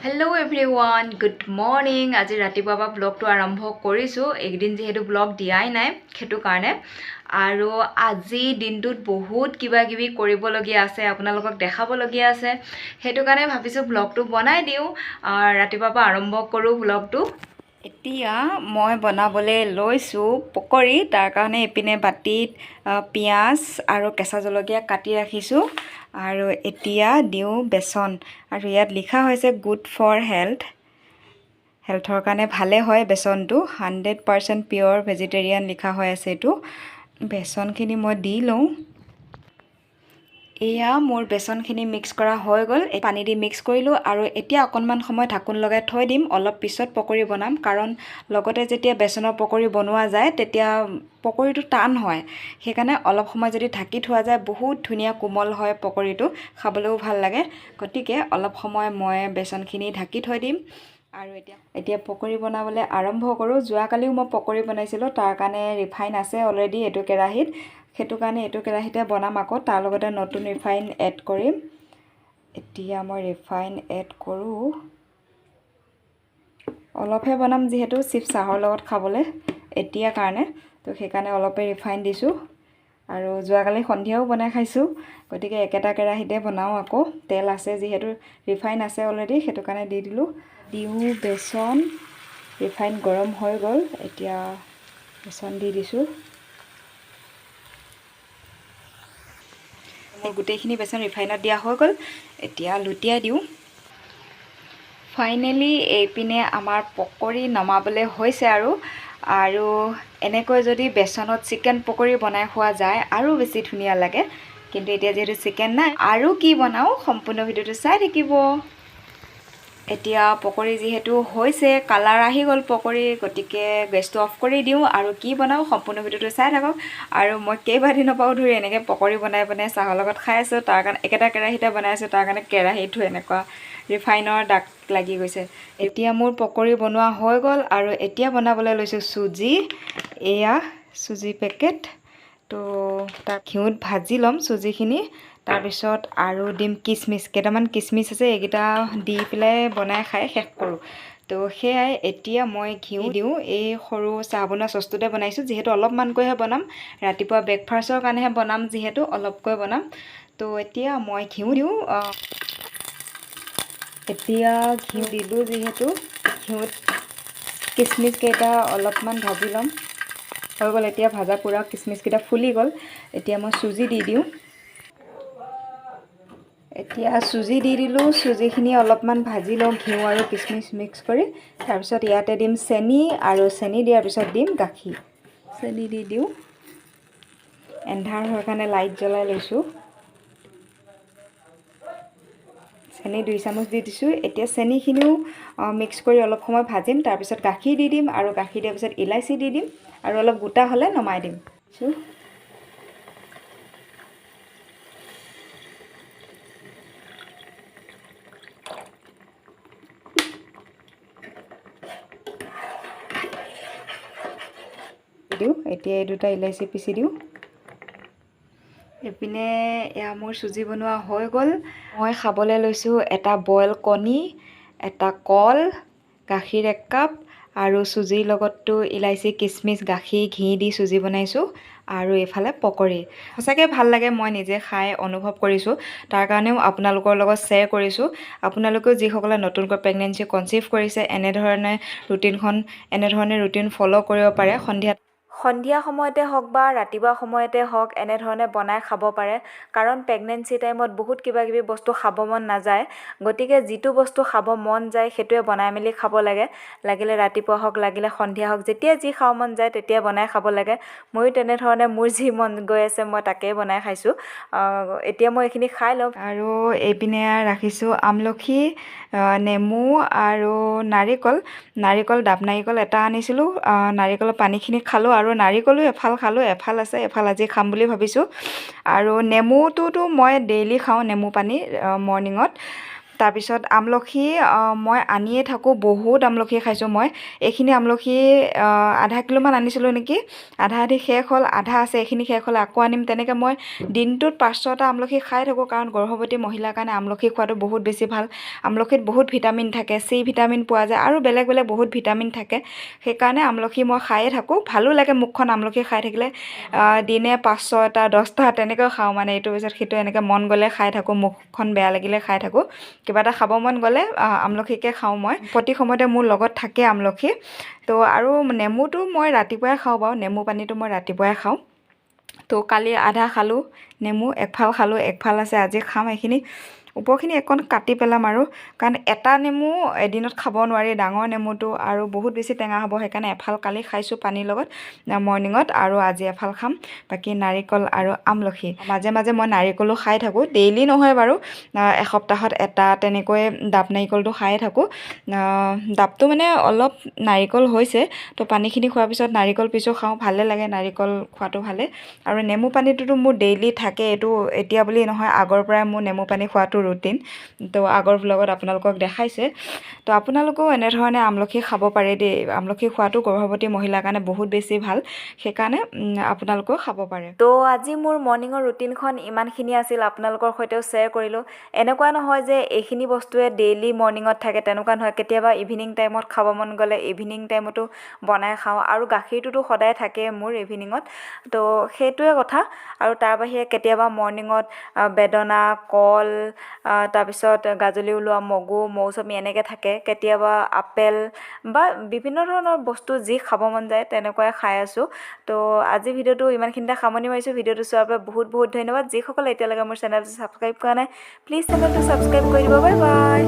Hello' everyone, good morning. আজি ৰাতিপুৱাৰ পৰা ব্লগটো আৰম্ভ কৰিছোঁ। এইকেইদিন যিহেতু ব্লগ দিয়াই নাই, সেইটো কাৰণে। আৰু আজি দিনটোত বহুত কিবা কিবি কৰিবলগীয়া আছে, আপোনালোকক দেখাবলগীয়া আছে। সেইটো কাৰণে ভাবিছোঁ ব্লগটো বনাই দিওঁ, ৰাতিপুৱাৰ পৰা আৰম্ভ কৰোঁ ব্লগটো। এতিয়া মই বনাবলৈ লৈছোঁ পকৰি। তাৰ কাৰণে এইপিনে বাতিত পিঁয়াজ আৰু কেঁচা জলকীয়া কাটি ৰাখিছোঁ। আৰু এতিয়া দিওঁ বেচন, আৰু ইয়াত লিখা হৈছে গুড ফৰ হেল্থৰ কাৰণে ভালে হয় বেচনটো। 100% পিয়'ৰ ভেজিটেৰিয়ান লিখা হৈ আছে এইটো। বেচনখিনি মই দি লওঁ। এয়া মোৰ বেচনখিনি মিক্স কৰা হৈ গ'ল। পানী দি মিক্স কৰিলোঁ আৰু এতিয়া অকণমান সময় ঢাকোন লগাই থৈ দিম। অলপ পিছত পকৰি বনাম, কাৰণ লগতে যেতিয়া বেচনৰ পকৰি বনোৱা যায় তেতিয়া পকৰিটো টান হয়। সেইকাৰণে অলপ সময় যদি ঢাকি থোৱা যায় বহুত ধুনীয়া কোমল হয় পকৰিটো, খাবলৈও ভাল লাগে। গতিকে অলপ সময় মই বেচনখিনি ঢাকি থৈ দিম। আৰু এতিয়া পকৰি বনাবলৈ আৰম্ভ কৰোঁ। যোৱাকালিও মই পকৰি বনাইছিলোঁ, তাৰ কাৰণে ৰিফাইন আছে অলৰেডি এইটো কেৰাহীত। সেইটো কাৰণে এইটো কেৰাহীতে বনাম আকৌ, তাৰ লগতে নতুন ৰিফাইন এড কৰিম। এতিয়া মই ৰিফাইন এড কৰোঁ। অলপহে বনাম যিহেতু চিপ চাহৰ লগত খাবলৈ এতিয়া কাৰণে, তো সেইকাৰণে অলপে ৰিফাইন দিছোঁ। আৰু যোৱাকালি সন্ধিয়াও বনাই খাইছোঁ, গতিকে একেটা কেৰাহীতে বনাওঁ আকৌ। তেল আছে যিহেতু, ৰিফাইন আছে অলৰেডি, সেইটো কাৰণে দি দিলোঁ। দিওঁ বেচন। ৰিফাইন গৰম হৈ গ'ল, এতিয়া বেচন দি দিছোঁ। মোৰ গোটেইখিনি বেচন ৰিফাইনত দিয়া হৈ গ'ল। এতিয়া লুটিয়াই দিওঁ। ফাইনেলি এইপিনে আমাৰ পকৰি নমাবলৈ হৈছে আৰু এনেকৈ যদি বেচনত চিকেন পকৰি বনাই খোৱা যায় আৰু বেছি ধুনীয়া লাগে। কিন্তু এতিয়া যিহেতু চিকেন নাই, আৰু কি বনাওঁ সম্পূৰ্ণ ভিডিঅ'টো চাই থাকিব। এতিয়া পকৰি যিহেতু হৈছে, কালাৰ আহি গ'ল পকৰি, গতিকে গেছটো অফ কৰি দিওঁ। আৰু কি বনাওঁ সম্পূৰ্ণ ভিডিঅ'টো চাই থাকক। আৰু মই কেইবাদিনৰ পৰাও ধৰি এনেকৈ পকৰি বনাই চাহৰ লগত খাই আছোঁ। তাৰ কাৰণে একেটা কেৰাহীতে বনাই আছোঁ, তাৰ কাৰণে কেৰাহীটো এনেকুৱা ৰিফাইনৰ দাগ লাগি গৈছে। এতিয়া মোৰ পকৰি বনোৱা হৈ গ'ল, আৰু এতিয়া বনাবলৈ লৈছোঁ চুজি। এয়া চুজি পেকেট। তো তাক ঘিউত ভাজি ল'ম চুজিখিনি। তাৰপিছত আৰু দিম কিচমিচ, কেইটামান কিচমিচ আছে, এইকেইটা দি পেলাই বনাই খাই শেষ কৰোঁ। তো সেয়াই, এতিয়া মই ঘিউ দিওঁ। এই সৰু চাহ বনোৱা চচটোতে বনাইছোঁ, যিহেতু অলপমানকৈহে বনাম। ৰাতিপুৱা ব্ৰেকফাষ্টৰ কাৰণেহে বনাম, যিহেতু অলপকৈ বনাম। তো এতিয়া মই ঘিউ দিওঁ। এতিয়া ঘিউ দিলোঁ যিহেতু, ঘিউত কিচমিচকেইটা অলপমান ভাজি ল'ম। হৈ গ'ল এতিয়া ভাজা পূৰা, কিচমিচকেইটা ফুলি গ'ল। এতিয়া মই চুজি দি দিওঁ। এতিয়া চুজি দি দিলোঁ। চুজিখিনি অলপমান ভাজি লওঁ ঘিউ আৰু কিচমিচ মিক্স কৰি। তাৰপিছত ইয়াতে দিম চেনি, আৰু চেনি দিয়াৰ পিছত দিম গাখীৰ। চেনি দি দিওঁ। এন্ধাৰ হোৱাৰ কাৰণে লাইট জ্বলাই লৈছোঁ। চেনি 2 চামুচ দি দিছোঁ। এতিয়া চেনিখিনিও মিক্স কৰি অলপ সময় ভাজিম। তাৰপিছত গাখীৰ দি দিম, আৰু গাখীৰ দিয়াৰ পিছত ইলাচি দি দিম, আৰু অলপ গোটা হ'লে নমাই দিম। এতিয়া এই দুটা ইলাচি পিচি দিওঁ। এইপিনে এয়া মোৰ চুজি বনোৱা হৈ গ'ল। মই খাবলৈ লৈছোঁ এটা বইল কণী, এটা কল, গাখীৰ 1 কাপ, আৰু চুজিৰ লগততো ইলাচি, কিচমিচ, গাখীৰ, ঘি দি চুজি বনাইছোঁ। আৰু এইফালে পকৰি। সঁচাকৈ ভাল লাগে, মই নিজে খাই অনুভৱ কৰিছোঁ। তাৰ কাৰণেও আপোনালোকৰ লগত শ্বেয়াৰ কৰিছোঁ। আপোনালোকেও যিসকলে নতুনকৈ প্ৰেগনেঞ্চি কনচিভ কৰিছে, এনেধৰণে ৰুটিন ফ'ল' কৰিব পাৰে। সন্ধিয়া সময়তে হওক বা ৰাতিপুৱা সময়তে হওক এনেধৰণে বনাই খাব পাৰে। কাৰণ প্ৰেগনেঞ্চি টাইমত বহুত কিবা কিবি বস্তু খাব মন নাযায়। গতিকে যিটো বস্তু খাব মন যায় সেইটোৱে বনাই মেলি খাব লাগে। লাগিলে ৰাতিপুৱা হওক, লাগিলে সন্ধিয়া হওক, যেতিয়া যি খাব মন যায় তেতিয়া বনাই খাব লাগে। ময়ো তেনেধৰণে মোৰ যি মন গৈ আছে মই তাকেই বনাই খাইছোঁ। এতিয়া মই এইখিনি খাই লওঁ। আৰু এইপিনে ৰাখিছোঁ আমলখি, নেমু আৰু নাৰিকল ডাব নাৰিকল এটা আনিছিলোঁ। নাৰিকলৰ পানীখিনি খালোঁ, আৰু নাৰিকলো এফাল খালোঁ, এফাল আছে, এফাল আজি খাম বুলি ভাবিছোঁ। আৰু নেমুটোতো মই ডেইলি খাওঁ, নেমু পানী মৰ্ণিঙত। তাৰপিছত আমলখি মই আনিয়ে থাকোঁ, বহুত আমলখি খাইছোঁ মই। এইখিনি আমলখি আধা কিলোমান আনিছিলোঁ নেকি, আধা আধি শেষ হ'ল, আধা আছে, এইখিনি শেষ হ'লে আকৌ আনিম। তেনেকৈ মই দিনটোত 5-6টা আমলখি খাই থাকোঁ, কাৰণ গৰ্ভৱতী মহিলাৰ কাৰণে আমলখি খোৱাটো বহুত বেছি ভাল। আমলখিত বহুত ভিটামিন থাকে, চি ভিটামিন পোৱা যায় আৰু বেলেগ বেলেগ বহুত ভিটামিন থাকে। সেইকাৰণে আমলখি মই খায়ে থাকোঁ, ভালো লাগে মুখখন আমলখি খাই থাকিলে। দিনে 5-6টা 10টা তেনেকৈ খাওঁ, মানে এইটোৰ পিছত সেইটো এনেকৈ মন গ'লে খাই থাকোঁ, মুখখন বেয়া লাগিলে খাই থাকোঁ। কিবা এটা খাব মন গ'লে আমলখিকে খাওঁ মই। প্ৰতি সময়তে মোৰ লগত থাকে আমলখি। তো আৰু নেমুটো মই ৰাতিপুৱাই খাওঁ বাৰু, নেমু পানীটো মই ৰাতিপুৱাই খাওঁ। তো কালি আধা খালোঁ নেমু, একফাল খালোঁ, একফাল আছে, আজি খাম এইখিনি। ওপৰখিনি অকণ কাটি পেলাম আৰু, কাৰণ এটা নেমু এদিনত খাব নোৱাৰি, ডাঙৰ নেমুটো, আৰু বহুত বেছি টেঙা হ'ব। সেইকাৰণে এফাল কালি খাইছোঁ পানীৰ লগত মৰ্ণিঙত, আৰু আজি এফাল খাম। বাকী নাৰিকল আৰু আমলখি। মাজে মাজে মই নাৰিকলো খাই থাকোঁ, ডেইলি নহয় বাৰু, এসপ্তাহত এটা তেনেকৈ ডাব নাৰিকলটো খায়ে থাকোঁ। ডাবটো মানে অলপ নাৰিকল হৈছে, তো পানীখিনি খোৱাৰ পিছত নাৰিকল পিছো খাওঁ, ভালে লাগে নাৰিকল খোৱাটো ভালে। আৰু নেমু পানীটোতো মোৰ ডেইলি থাকে, এইটো এতিয়া বুলি নহয়, আগৰ পৰাই মোৰ নেমু পানী খোৱাটো ৰুটিন। তো আগৰ ভ্লগত আপোনালোকক দেখাইছে। তো আপোনালোকেও এনেধৰণে আমলখি খাব পাৰে দেই। আমলখি খোৱাটো গৰ্ভৱতী মহিলাৰ কাৰণে বহুত বেছি ভাল, সেইকাৰণে আপোনালোকেও খাব পাৰে। তো আজি মোৰ মৰ্ণিঙৰ ৰুটিনখন ইমানখিনি আছিল, আপোনালোকৰ সৈতেও শ্বেয়াৰ কৰিলোঁ। এনেকুৱা নহয় যে এইখিনি বস্তুৱে ডেইলি মৰ্ণিঙত থাকে, তেনেকুৱা নহয়। কেতিয়াবা ইভিনিং টাইমত খাব মন গ'লে ইভিনিং টাইমতো বনাই খাওঁ, আৰু গাখীৰটোতো সদায় থাকে মোৰ ইভিনিঙত। তো সেইটোৱে কথা। আৰু তাৰ বাহিৰে কেতিয়াবা মৰ্ণিঙত বেদনা, কল, তাৰপিছত গাজলি ওলোৱা মগু, মৌচুমী এনেকৈ থাকে। কেতিয়াবা আপেল বা বিভিন্ন ধৰণৰ বস্তু যি খাব মন যায় তেনেকুৱাই খাই আছোঁ। তো আজি ভিডিঅ'টো ইমানখিনিতে সামৰণি মাৰিছোঁ। ভিডিঅ'টো চোৱাৰ বাবে বহুত বহুত ধন্যবাদ। যিসকলে এতিয়ালৈকে মোৰ চেনেলটো ছাবস্ক্ৰাইব কৰা নাই, প্লিজ চেনেলটো ছাবস্ক্ৰাইব কৰি দিব। Bye bye.